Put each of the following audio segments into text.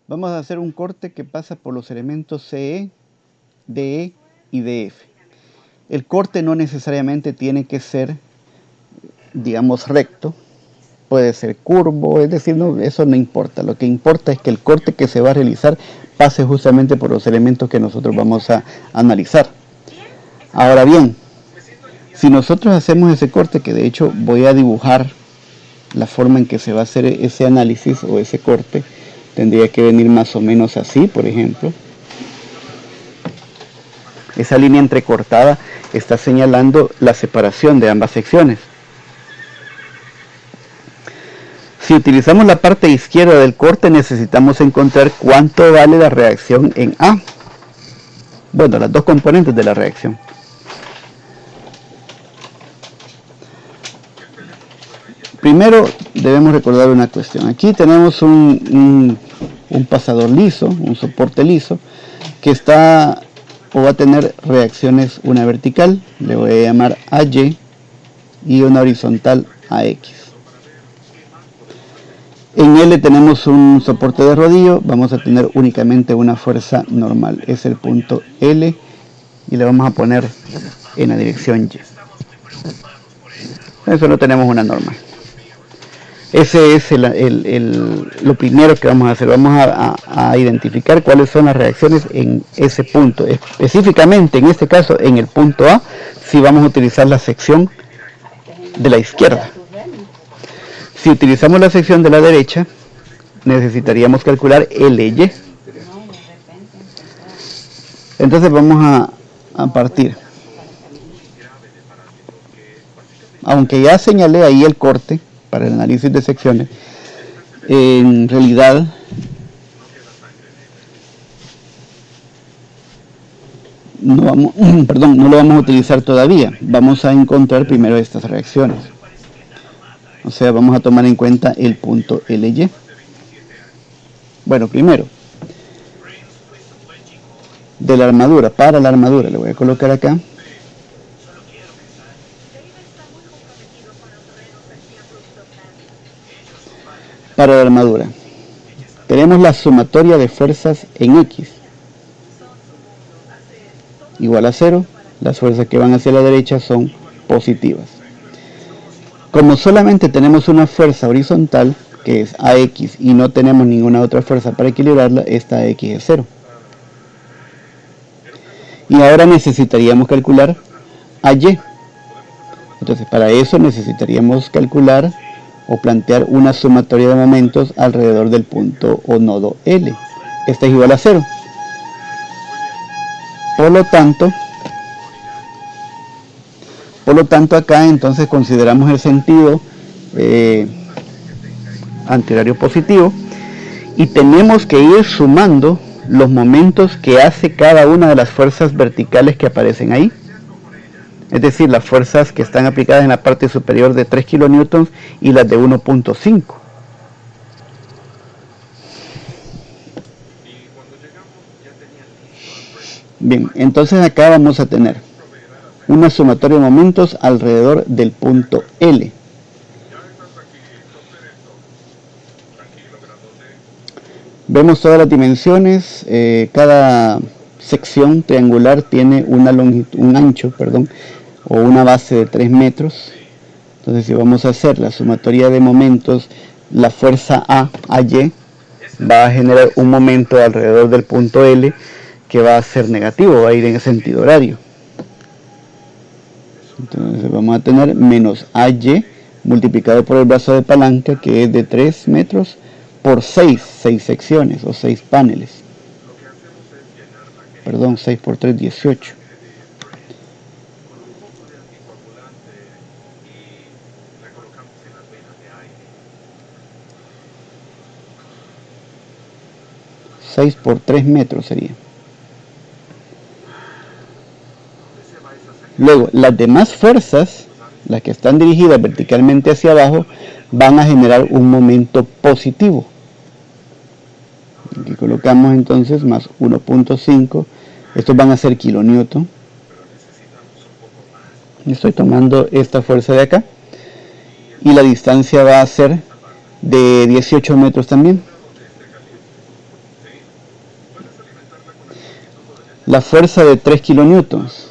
Vamos a hacer un corte que pasa por los elementos CE, DE y DF. El corte no necesariamente tiene que ser, digamos, recto. Puede ser curvo, es decir, no, eso no importa. Lo que importa es que el corte que se va a realizar pase justamente por los elementos que nosotros vamos a analizar. Ahora bien, si nosotros hacemos ese corte, que de hecho voy a dibujar la forma en que se va a hacer ese análisis o ese corte, tendría que venir más o menos así, por ejemplo. Esa línea entrecortada está señalando la separación de ambas secciones. Si utilizamos la parte izquierda del corte, necesitamos encontrar cuánto vale la reacción en A. Bueno, las dos componentes de la reacción. Primero debemos recordar una cuestión. Aquí tenemos un pasador liso, un soporte liso, que está o va a tener reacciones, una vertical, le voy a llamar AY, y una horizontal AX. En L tenemos un soporte de rodillo, vamos a tener únicamente una fuerza normal, es el punto L, y le vamos a poner en la dirección Y. Eso no tenemos una normal. Ese es lo primero que vamos a hacer. Vamos a identificar cuáles son las reacciones en ese punto. Específicamente, en este caso, en el punto A, si vamos a utilizar la sección de la izquierda. Si utilizamos la sección de la derecha, necesitaríamos calcular LY. Entonces vamos a partir. Aunque ya señalé ahí el corte para el análisis de secciones, en realidad no lo vamos a utilizar todavía. Vamos a encontrar primero estas reacciones. O sea, vamos a tomar en cuenta el punto LY. Bueno, primero, de la armadura, para la armadura, le voy a colocar acá. Para la armadura, tenemos la sumatoria de fuerzas en X igual a 0. Las fuerzas que van hacia la derecha son positivas. Como solamente tenemos una fuerza horizontal, que es AX, y no tenemos ninguna otra fuerza para equilibrarla, esta AX es 0. Y ahora necesitaríamos calcular AY. Entonces, para eso necesitaríamos calcular o plantear una sumatoria de momentos alrededor del punto o nodo L. Esta es igual a 0. Por lo tanto acá entonces consideramos el sentido antihorario positivo y tenemos que ir sumando los momentos que hace cada una de las fuerzas verticales que aparecen ahí. Es decir, las fuerzas que están aplicadas en la parte superior de 3 kN y las de 1.5. Bien, entonces acá vamos a tener una sumatoria de momentos alrededor del punto L. Vemos todas las dimensiones, cada sección triangular tiene un ancho, o una base de 3 metros. Entonces, si vamos a hacer la sumatoria de momentos, la fuerza AY va a generar un momento alrededor del punto L que va a ser negativo, va a ir en sentido horario. Entonces vamos a tener menos AY multiplicado por el brazo de palanca, que es de 3 metros por 6 secciones o 6 paneles. 6 por 3, 18. ...6 por 3 metros sería. Luego, las demás fuerzas, las que están dirigidas verticalmente hacia abajo, van a generar un momento positivo. Aquí colocamos entonces más 1.5. Estos van a ser kilonewton. Estoy tomando esta fuerza de acá. Y la distancia va a ser de 18 metros también. la fuerza de 3 kilonewtons.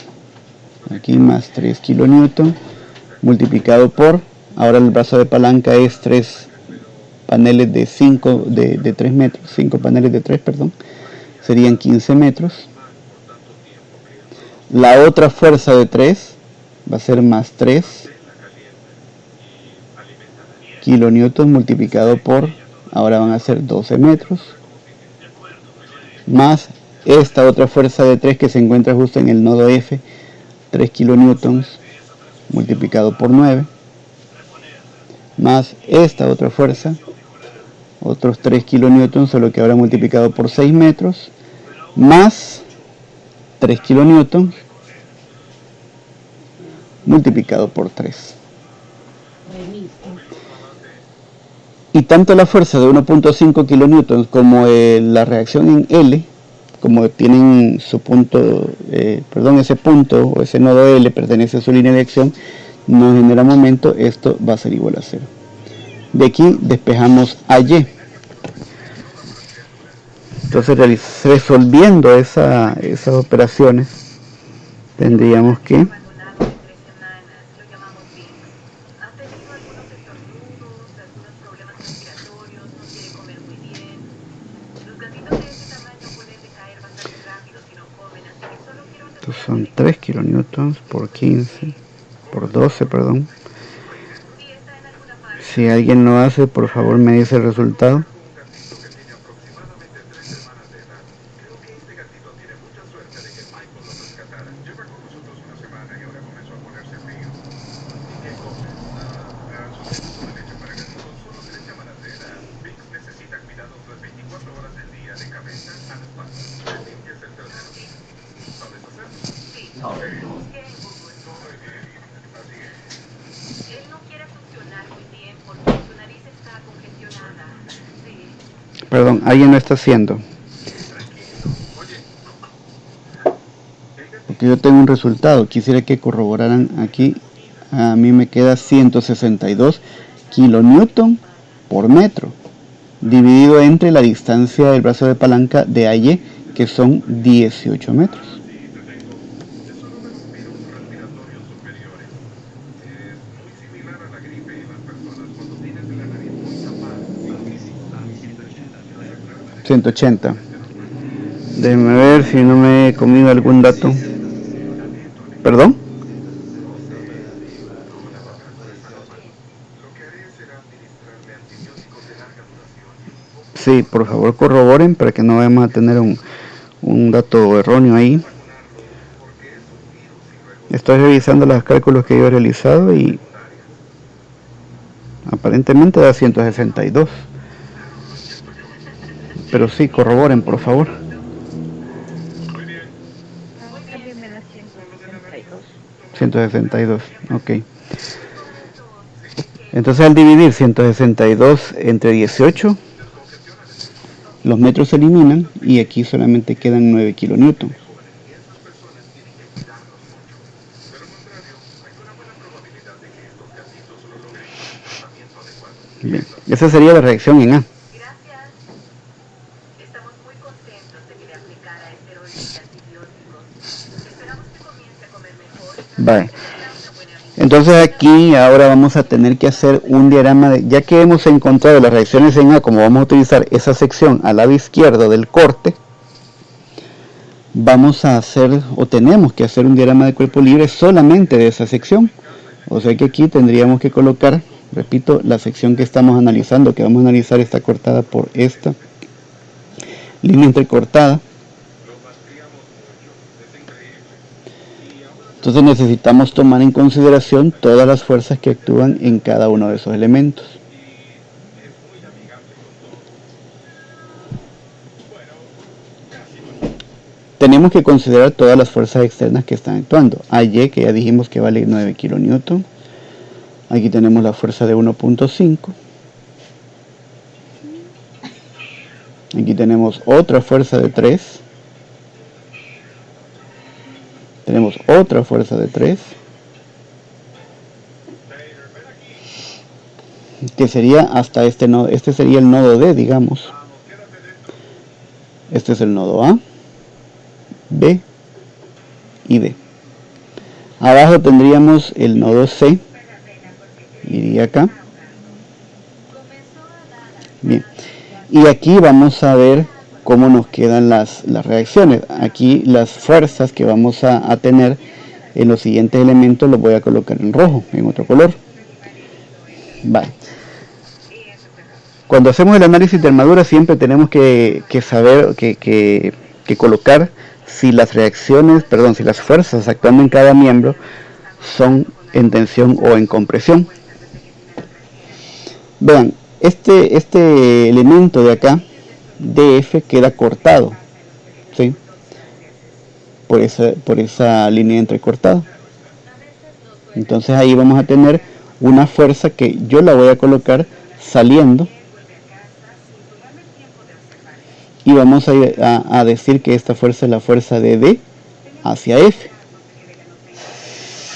Aquí más 3 kilonewtons multiplicado por, ahora el brazo de palanca es 3 paneles de 5 de 3 metros, 5 paneles de 3, perdón, serían 15 metros. La otra fuerza de 3 va a ser más 3 kilonewtons multiplicado por, ahora van a ser 12 metros, más esta otra fuerza de 3 que se encuentra justo en el nodo F, 3 kilonewtons multiplicado por 9, más esta otra fuerza, otros 3 kilonewtons, solo que ahora multiplicado por 6 metros, más 3 kilonewtons multiplicado por 3. Y tanto la fuerza de 1.5 kilonewtons como la reacción en L, como tienen su punto, ese punto o ese nodo L pertenece a su línea de acción, no genera momento, esto va a ser igual a 0. De aquí despejamos a Y. Entonces resolviendo esas operaciones tendríamos que son 3 kilonewtons por 15, por 12, perdón. Si alguien lo hace, por favor me dice el resultado. Perdón, alguien lo está haciendo. Porque yo tengo un resultado. Quisiera que corroboraran aquí. A mí me queda 162 kilonewton por metro. Dividido entre la distancia del brazo de palanca de AY, que son 18 metros. ...180... Déjenme ver si no me he comido algún dato. ¿Perdón? Sí, por favor corroboren para que no vayamos a tener un dato erróneo ahí. Estoy revisando los cálculos que yo he realizado y aparentemente da 162. Pero sí, corroboren, por favor. 162, ok. Entonces al dividir 162 entre 18, los metros se eliminan y aquí solamente quedan 9 kilonewtons. Bien, esa sería la reacción en A. Vale. Entonces aquí ahora vamos a tener que hacer un diagrama ya que hemos encontrado las reacciones en A, como vamos a utilizar esa sección al lado izquierdo del corte, vamos a hacer o tenemos que hacer un diagrama de cuerpo libre solamente de esa sección. O sea que aquí tendríamos que colocar, repito, la sección que estamos analizando, que vamos a analizar, está cortada por esta línea entrecortada. Entonces necesitamos tomar en consideración todas las fuerzas que actúan en cada uno de esos elementos. Tenemos que considerar todas las fuerzas externas que están actuando. AY, que ya dijimos que vale 9 kilonewton. Aquí tenemos la fuerza de 1.5. Aquí tenemos otra fuerza de 3. Tenemos otra fuerza de 3, que sería hasta este nodo. Este sería el nodo D, digamos. Este es el nodo A. B y D. Abajo tendríamos el nodo C, iría acá. Bien, y aquí vamos a ver cómo nos quedan las reacciones. Aquí las fuerzas que vamos a tener en los siguientes elementos los voy a colocar en rojo, en otro color. Vale. Cuando hacemos el análisis de armadura siempre tenemos que saber, que colocar si las reacciones, si las fuerzas actuando en cada miembro son en tensión o en compresión. Vean, este elemento de acá, DF, queda cortado, ¿sí? por esa línea entrecortada. Entonces ahí vamos a tener una fuerza que yo la voy a colocar saliendo y vamos a decir que esta fuerza es la fuerza de D hacia F.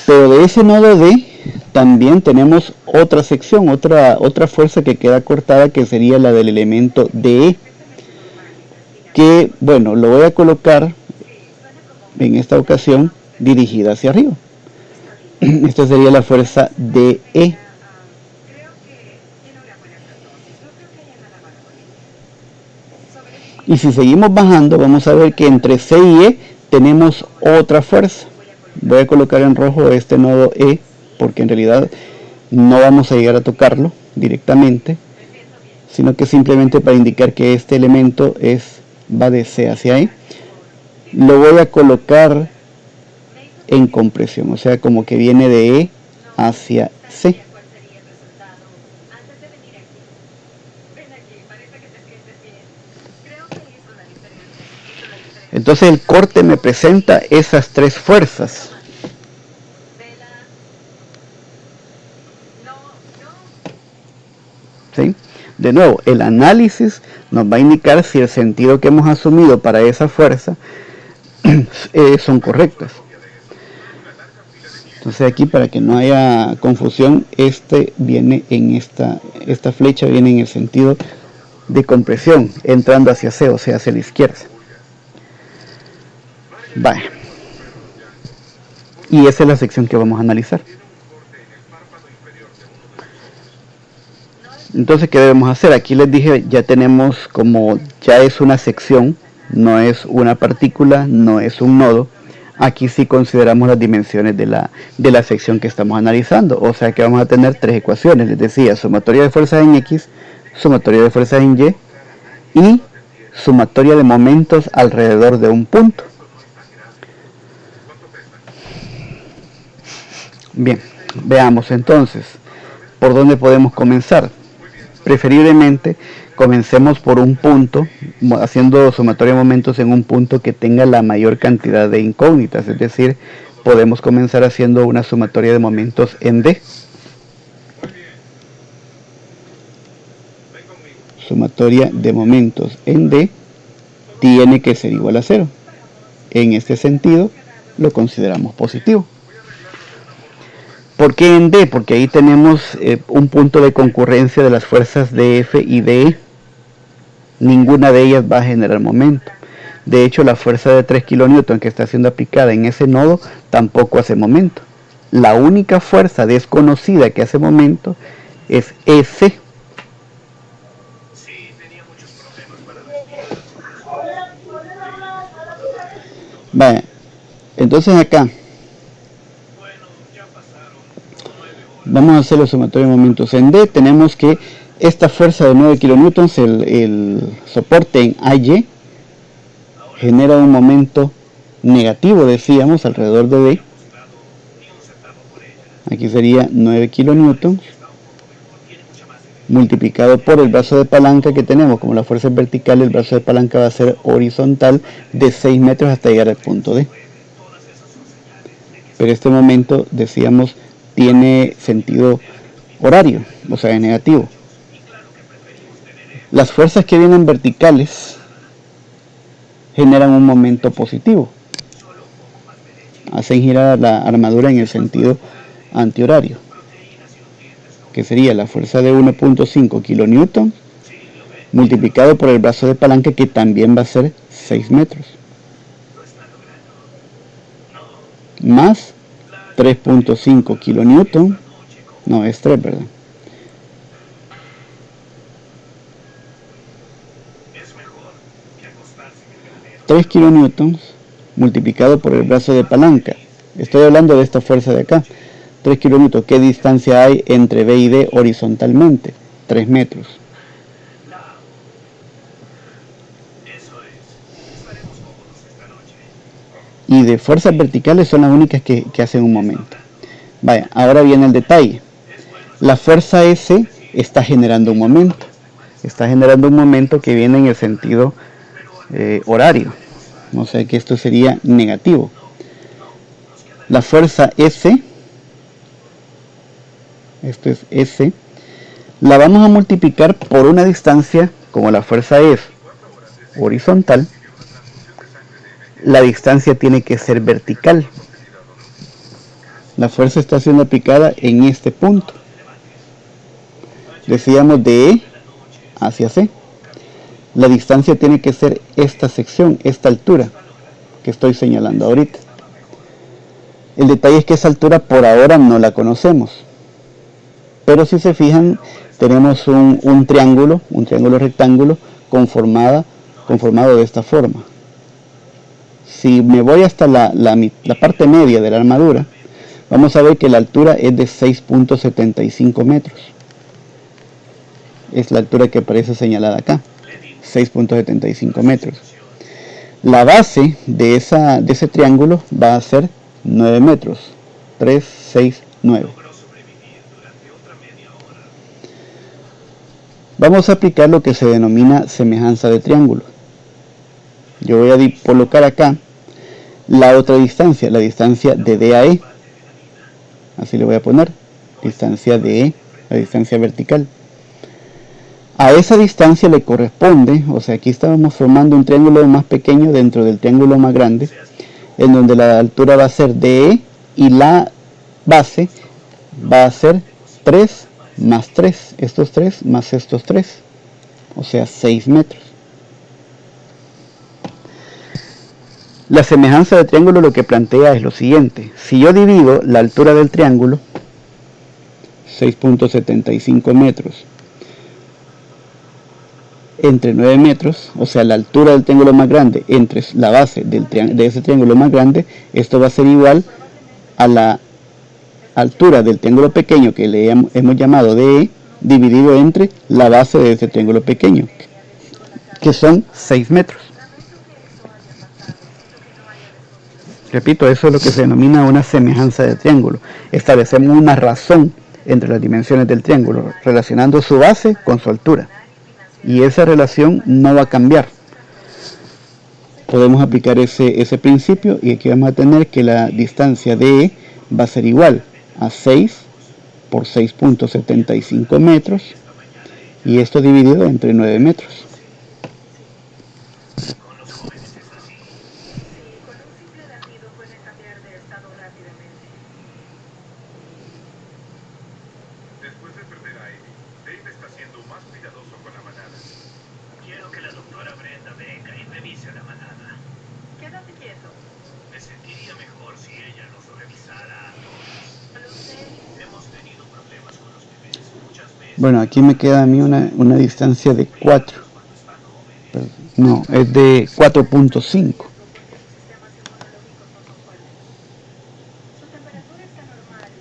Pero de ese nodo D también tenemos otra sección, otra fuerza que queda cortada, que sería la del elemento DE, que bueno, lo voy a colocar en esta ocasión dirigida hacia arriba. Esta sería la fuerza DE. Y si seguimos bajando, vamos a ver que entre C y E tenemos otra fuerza. Voy a colocar en rojo este nodo E, porque en realidad no vamos a llegar a tocarlo directamente, sino que simplemente para indicar que este elemento va de C hacia E. Lo voy a colocar en compresión, o sea, como que viene de E hacia C. Entonces el corte me presenta esas tres fuerzas. ¿Sí? De nuevo, el análisis nos va a indicar si el sentido que hemos asumido para esa fuerza son correctas. Entonces aquí, para que no haya confusión, viene en esta flecha viene en el sentido de compresión, entrando hacia C, o sea, hacia la izquierda. Vale. Y esa es la sección que vamos a analizar. Entonces, ¿qué debemos hacer? Aquí les dije, ya tenemos, como ya es una sección, no es una partícula, no es un nodo. Aquí sí consideramos las dimensiones de la sección que estamos analizando. O sea que vamos a tener tres ecuaciones. Les decía, sumatoria de fuerzas en X, sumatoria de fuerzas en Y y sumatoria de momentos alrededor de un punto. Bien, veamos entonces por dónde podemos comenzar. Preferiblemente comencemos por un punto, haciendo sumatoria de momentos en un punto que tenga la mayor cantidad de incógnitas, es decir, podemos comenzar haciendo una sumatoria de momentos en D. Sumatoria de momentos en D tiene que ser igual a 0. En este sentido lo consideramos positivo. ¿Por qué en D? Porque ahí tenemos un punto de concurrencia de las fuerzas DF y DE. Ninguna de ellas va a generar momento. De hecho, la fuerza de 3 kN que está siendo aplicada en ese nodo tampoco hace momento. La única fuerza desconocida que hace momento es EC. Vale, entonces acá vamos a hacer los sumatorios de momentos. En D tenemos que esta fuerza de 9 kN, el soporte en AY, genera un momento negativo, decíamos, alrededor de D. Aquí sería 9 kN multiplicado por el brazo de palanca que tenemos. Como la fuerza es vertical, el brazo de palanca va a ser horizontal de 6 metros hasta llegar al punto D. Pero este momento, decíamos, tiene sentido horario, o sea, es negativo. Las fuerzas que vienen verticales generan un momento positivo, hacen girar la armadura en el sentido antihorario, que sería la fuerza de 1.5 kN multiplicado por el brazo de palanca, que también va a ser 6 metros. más 3.5 kilonewton, no, es 3, ¿verdad? 3 kilonewtons multiplicado por el brazo de palanca. Estoy hablando de esta fuerza de acá. 3 kilonewtons. ¿Qué distancia hay entre B y D horizontalmente? 3 metros. Y de fuerzas verticales son las únicas que hacen un momento. Vaya, ahora viene el detalle. La fuerza S está generando un momento. Está generando un momento que viene en el sentido horario. O sea que esto sería negativo. La fuerza S, esto es S, la vamos a multiplicar por una distancia, como la fuerza es horizontal, la distancia tiene que ser vertical. La fuerza está siendo aplicada en este punto. Decíamos de E hacia C. La distancia tiene que ser esta sección, esta altura que estoy señalando ahorita. El detalle es que esa altura por ahora no la conocemos. Pero si se fijan, tenemos un triángulo rectángulo conformado de esta forma. Si me voy hasta la parte media de la armadura, vamos a ver que la altura es de 6.75 metros. Es la altura que aparece señalada acá, 6.75 metros. La base de ese triángulo va a ser 9 metros, 3, 6, 9. Vamos a aplicar lo que se denomina semejanza de triángulo. Yo voy a colocar acá la otra distancia, la distancia de D a E. Así le voy a poner, distancia de E, la distancia vertical. A esa distancia le corresponde, o sea, aquí estábamos formando un triángulo más pequeño dentro del triángulo más grande, en donde la altura va a ser DE y la base va a ser 3 más 3, estos 3 más estos 3, o sea 6 metros. La semejanza de triángulo lo que plantea es lo siguiente: si yo divido la altura del triángulo, 6.75 metros, entre 9 metros, o sea la altura del triángulo más grande entre la base de ese triángulo más grande, esto va a ser igual a la altura del triángulo pequeño que le hemos llamado DE, dividido entre la base de ese triángulo pequeño, que son 6 metros. Repito, eso es lo que se denomina una semejanza de triángulo. Establecemos una razón entre las dimensiones del triángulo, relacionando su base con su altura. Y esa relación no va a cambiar. Podemos aplicar ese principio y aquí vamos a tener que la distancia de E va a ser igual a 6 por 6.75 metros y esto dividido entre 9 metros. Bueno, aquí me queda a mí una distancia de 4. No, es de 4.5.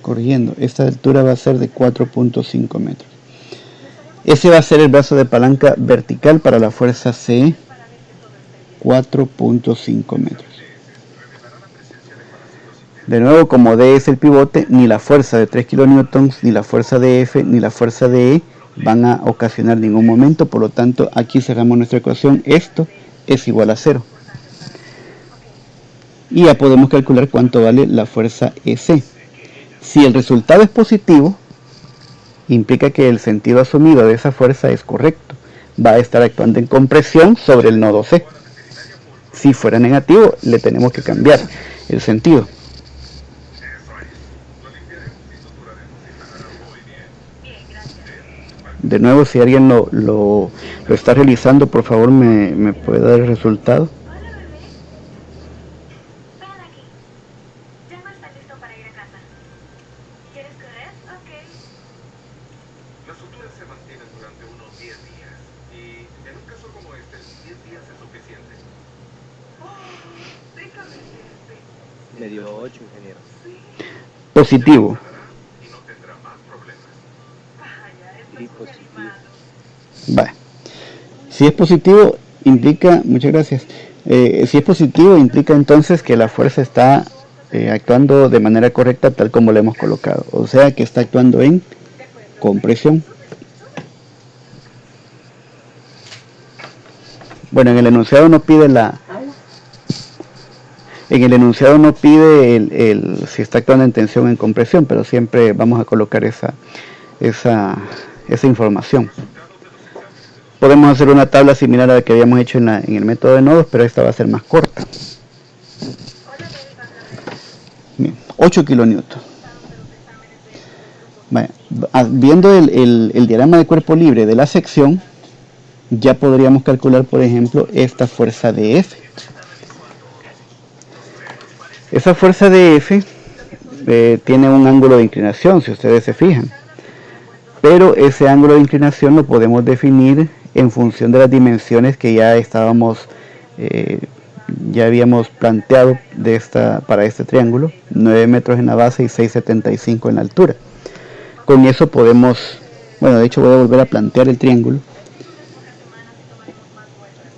Corrigiendo, esta altura va a ser de 4.5 metros. Ese va a ser el brazo de palanca vertical para la fuerza C, 4.5 metros. De nuevo, como D es el pivote, ni la fuerza de 3 kilonewtons, ni la fuerza de F, ni la fuerza de E van a ocasionar ningún momento. Por lo tanto, aquí cerramos nuestra ecuación. Esto es igual a 0. Y ya podemos calcular cuánto vale la fuerza EC. Si el resultado es positivo, implica que el sentido asumido de esa fuerza es correcto. Va a estar actuando en compresión sobre el nodo C. Si fuera negativo, le tenemos que cambiar el sentido. De nuevo, si alguien lo está realizando, por favor me puede dar el resultado. Me dio 8, ingeniero. Positivo. Y positivo. Vale. Si es positivo, implica, muchas gracias, si es positivo, implica entonces que la fuerza está actuando de manera correcta tal como la hemos colocado. O sea que está actuando en compresión. Bueno, en el enunciado no pide si está actuando en tensión o en compresión, pero siempre vamos a colocar esa información. Podemos hacer una tabla similar a la que habíamos hecho en el método de nodos, pero esta va a ser más corta. Bien, 8 kilonewtons. Vale, viendo el diagrama de cuerpo libre de la sección, ya podríamos calcular, por ejemplo, esta fuerza de F. Esa fuerza de F tiene un ángulo de inclinación, si ustedes se fijan. Pero ese ángulo de inclinación lo podemos definir en función de las dimensiones que ya habíamos planteado para este triángulo, 9 metros en la base y 6,75 en la altura. Con eso podemos, de hecho voy a volver a plantear el triángulo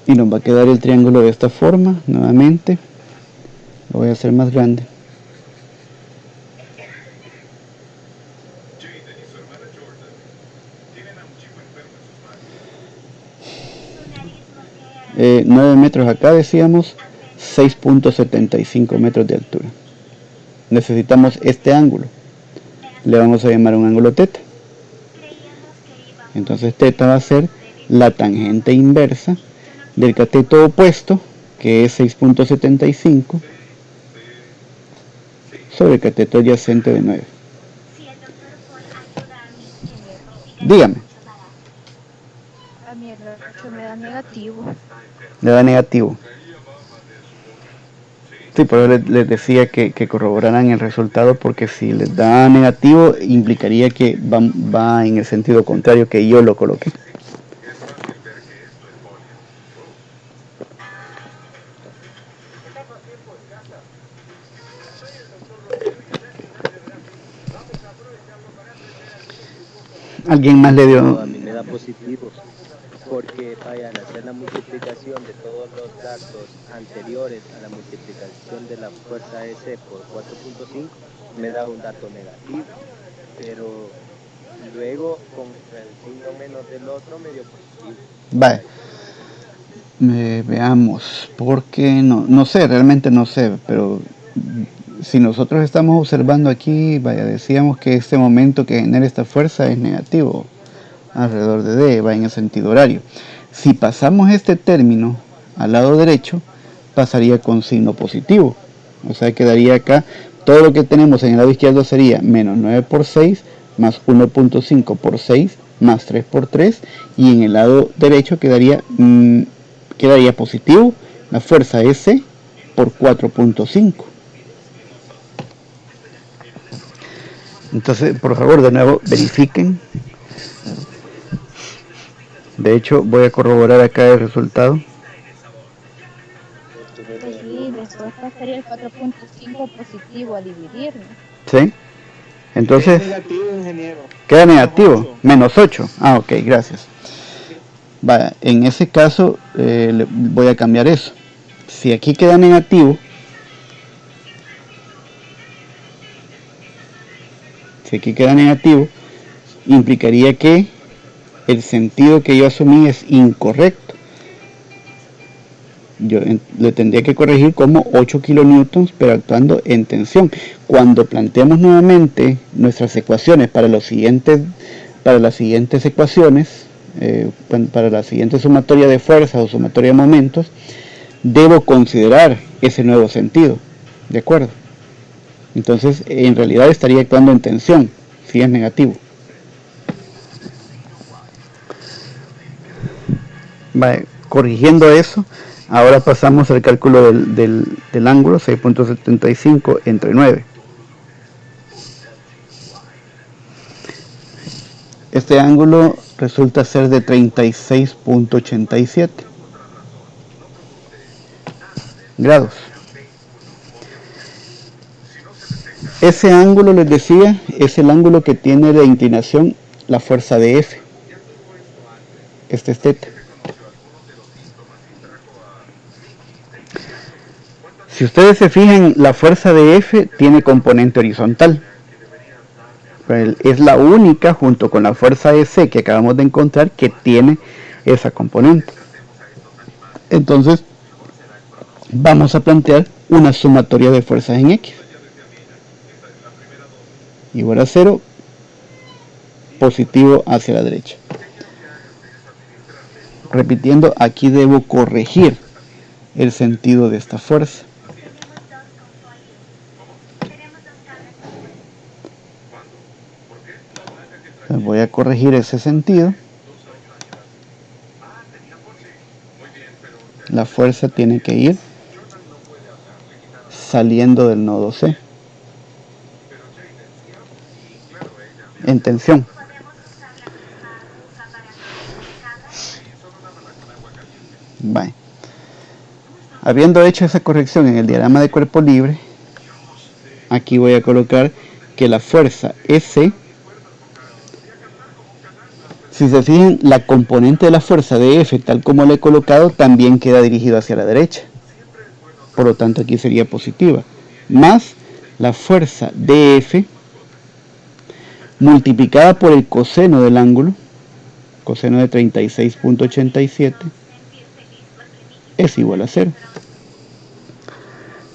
y nos va a quedar el triángulo de esta forma. Nuevamente lo voy a hacer más grande. Eh, 9 metros acá decíamos, 6,75 metros de altura. Necesitamos este ángulo, le vamos a llamar un ángulo teta. Entonces teta va a ser la tangente inversa del cateto opuesto, que es 6,75, sobre el cateto adyacente de 9. Dígame. A mí el 8 me da negativo. Le da negativo. Sí, por eso les decía que corroboraran el resultado, porque si les da negativo implicaría que va en el sentido contrario que yo lo coloqué. ¿Alguien más le dio? No, a mí me da positivo, porque vayan a hacer la multiplicación de todos los datos anteriores a la multiplicación de la fuerza S por 4,5, me da un dato negativo, pero luego con el signo menos del otro me dio positivo. Vale. Veamos, porque no sé, realmente no sé, pero si nosotros estamos observando aquí, decíamos que este momento que genera esta fuerza es negativo alrededor de D, va en el sentido horario. Si pasamos este término al lado derecho, pasaría con signo positivo, o sea, quedaría acá, todo lo que tenemos en el lado izquierdo sería menos 9 por 6, más 1,5 por 6, más 3 por 3, y en el lado derecho quedaría positivo la fuerza S por 4,5. Entonces, por favor, de nuevo, verifiquen. De hecho, voy a corroborar acá el resultado. Pues sí, después pasaría el 4,5 positivo a dividir, ¿no? ¿Sí? Entonces, queda negativo, ingeniero. Queda negativo, menos 8. Ah, ok, gracias. Vaya, en ese caso, voy a cambiar eso. Si aquí queda negativo, implicaría que el sentido que yo asumí es incorrecto. Yo le tendría que corregir como 8 kilonewtons, pero actuando en tensión. Cuando planteamos nuevamente nuestras ecuaciones para las siguientes ecuaciones, para la siguiente sumatoria de fuerzas o sumatoria de momentos, debo considerar ese nuevo sentido, ¿de acuerdo? Entonces, en realidad estaría actuando en tensión, si es negativo. Vale, corrigiendo eso, ahora pasamos al cálculo del ángulo, 6,75 entre 9. Este ángulo resulta ser de 36.87 grados. Ese ángulo, les decía, es el ángulo que tiene de inclinación la fuerza de F. Este es θ. Si ustedes se fijan, la fuerza de F tiene componente horizontal. Es la única, junto con la fuerza de C que acabamos de encontrar, que tiene esa componente. Entonces, vamos a plantear una sumatoria de fuerzas en X. Igual a 0, positivo hacia la derecha. Repitiendo, aquí debo corregir el sentido de esta fuerza. Voy a corregir ese sentido. La fuerza tiene que ir saliendo del nodo C en tensión. Vale. Habiendo hecho esa corrección en el diagrama de cuerpo libre, aquí voy a colocar que la fuerza S, si se fijan, la componente de la fuerza de F, tal como la he colocado, también queda dirigida hacia la derecha. Por lo tanto, aquí sería positiva. Más la fuerza de F multiplicada por el coseno del ángulo, coseno de 36.87, es igual a 0.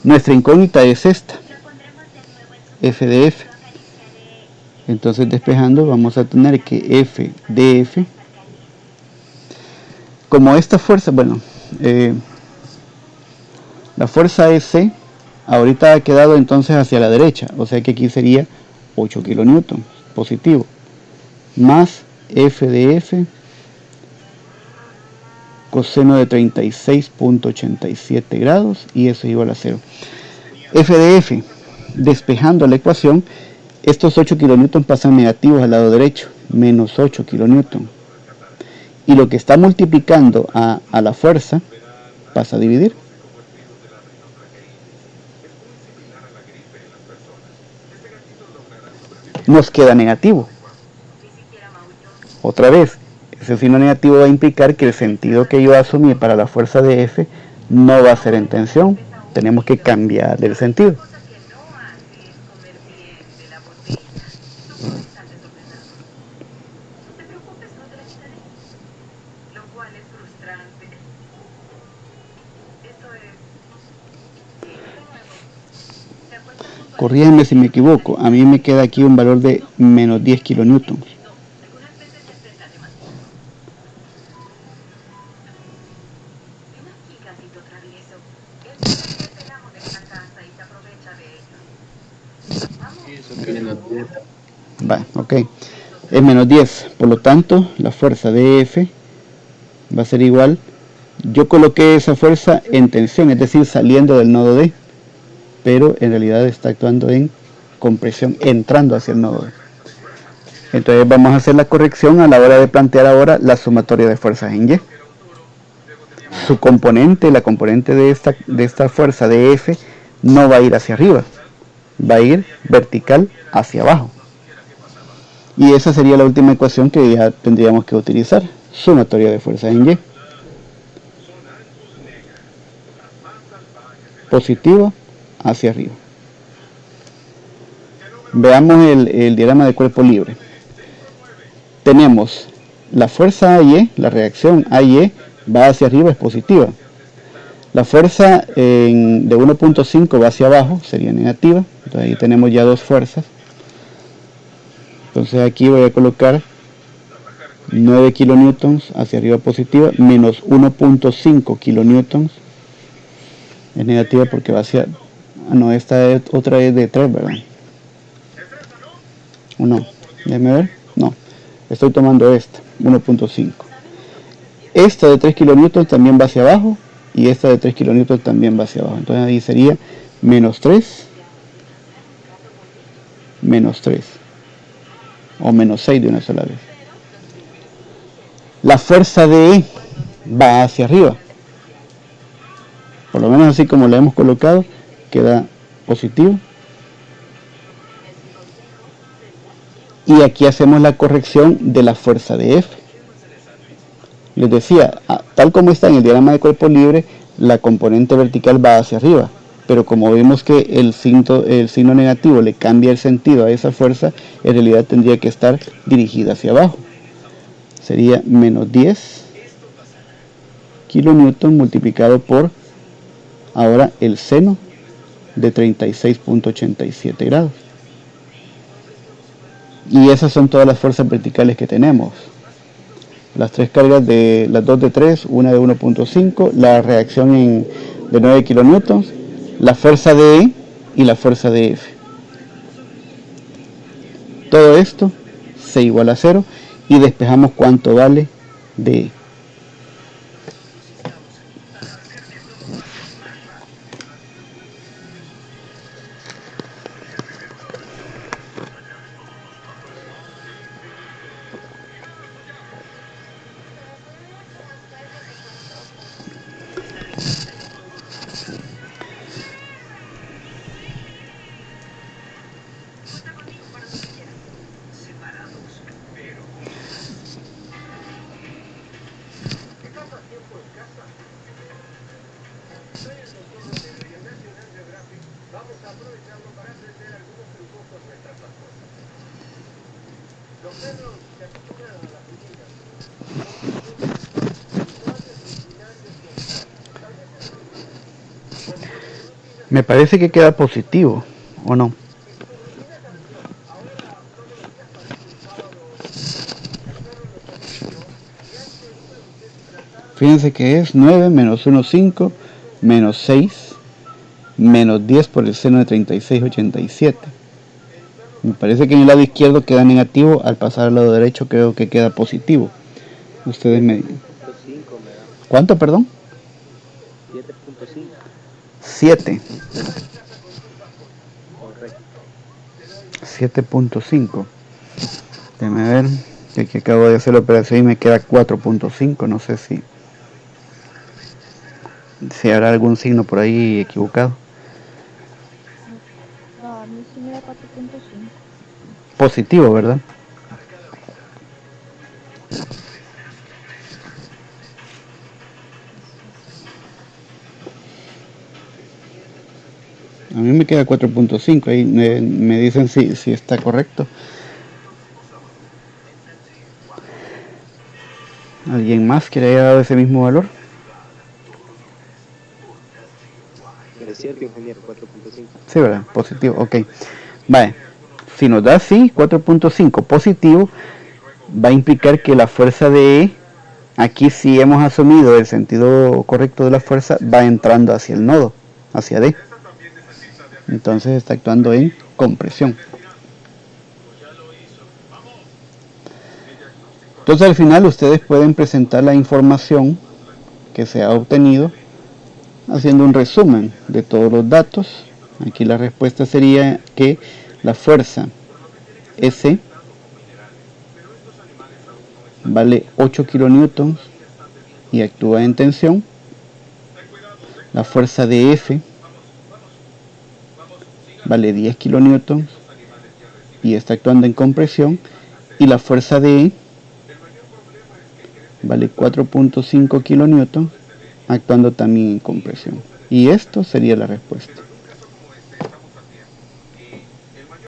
Nuestra incógnita es esta, F de F. Entonces, despejando, vamos a tener que F de F, como esta fuerza, bueno, la fuerza S ahorita ha quedado entonces hacia la derecha, o sea que aquí sería 8 kilonewtons, positivo, más F de F, coseno de 36.87 grados, y eso es igual a 0. F de F, despejando la ecuación, estos 8 kilonewtons pasan negativos al lado derecho, menos 8 kilonewtons. Y lo que está multiplicando a la fuerza pasa a dividir. Nos queda negativo. Otra vez, ese signo negativo va a implicar que el sentido que yo asumí para la fuerza de F no va a ser en tensión. Tenemos que cambiar el sentido. Corríjanme si me equivoco, a mí me queda aquí un valor de menos 10 kilonewtons. Va, ok. Es menos 10, por lo tanto, la fuerza de F va a ser igual. Yo coloqué esa fuerza en tensión, es decir, saliendo del nodo D, pero en realidad está actuando en compresión, entrando hacia el nodo D. Entonces vamos a hacer la corrección a la hora de plantear ahora la sumatoria de fuerzas en Y. Su componente, la componente de esta fuerza de F, no va a ir hacia arriba, va a ir vertical hacia abajo. Y esa sería la última ecuación que ya tendríamos que utilizar, sumatoria de fuerzas en Y. Positivo hacia arriba. Veamos el diagrama de cuerpo libre. Tenemos la fuerza AY, la reacción AY va hacia arriba, es positiva. La fuerza de 1.5 va hacia abajo, sería negativa. Entonces ahí tenemos ya dos fuerzas. Entonces aquí voy a colocar 9 kilonewtons hacia arriba positiva, menos 1.5 kilonewtons. Es negativa porque va hacia... Ah, no, esta otra es de 3, ¿verdad? ¿O no? Déjame ver. No, estoy tomando esta, 1.5. Esta de 3 kilonewtons también va hacia abajo, y esta de 3 kilonewtons también va hacia abajo. Entonces ahí sería menos 3, menos 3, o menos 6 de una sola vez. La fuerza de E va hacia arriba. Por lo menos así como la hemos colocado, queda positivo. Y aquí hacemos la corrección de la fuerza de F. Les decía, tal como está en el diagrama de cuerpo libre, la componente vertical va hacia arriba. Pero como vemos que el signo negativo le cambia el sentido a esa fuerza, en realidad tendría que estar dirigida hacia abajo. Sería menos 10 kilonewton multiplicado por ahora el seno de 36.87 grados. Y esas son todas las fuerzas verticales que tenemos. Las tres cargas de las dos de 3, una de 1.5, la reacción de 9 kilonewtons, la fuerza de E y la fuerza de F. Todo esto se iguala a 0 y despejamos cuánto vale de E. Me parece que queda positivo, ¿o no? Fíjense que es 9 menos 1, 5, menos 6, menos 10 por el seno de 36.87. Me parece que en el lado izquierdo queda negativo, al pasar al lado derecho creo que queda positivo. Ustedes me... ¿Cuánto, perdón? 7.5. 7. 7.5. Déjame ver, que aquí acabo de hacer la operación y me queda 4.5, no sé si habrá algún signo por ahí equivocado. No, a mí sí me da 4.5. Positivo, ¿verdad? A mí me queda 4.5, ahí me dicen si está correcto. ¿Alguien más que le haya dado ese mismo valor? Es cierto, ingeniero, 4.5. Sí, ¿verdad? Positivo, ok. Vale, si nos da así, 4.5 positivo, va a implicar que la fuerza de E, aquí si hemos asumido el sentido correcto de la fuerza, va entrando hacia el nodo, hacia D. Entonces está actuando en compresión. Entonces al final ustedes pueden presentar la información que se ha obtenido haciendo un resumen de todos los datos. Aquí la respuesta sería que la fuerza S vale 8 kilonewtons y actúa en tensión. La fuerza de F vale 10 kilonewtons y está actuando en compresión. Y la fuerza de E vale 4.5 kilonewtons actuando también en compresión. Y esto sería la respuesta.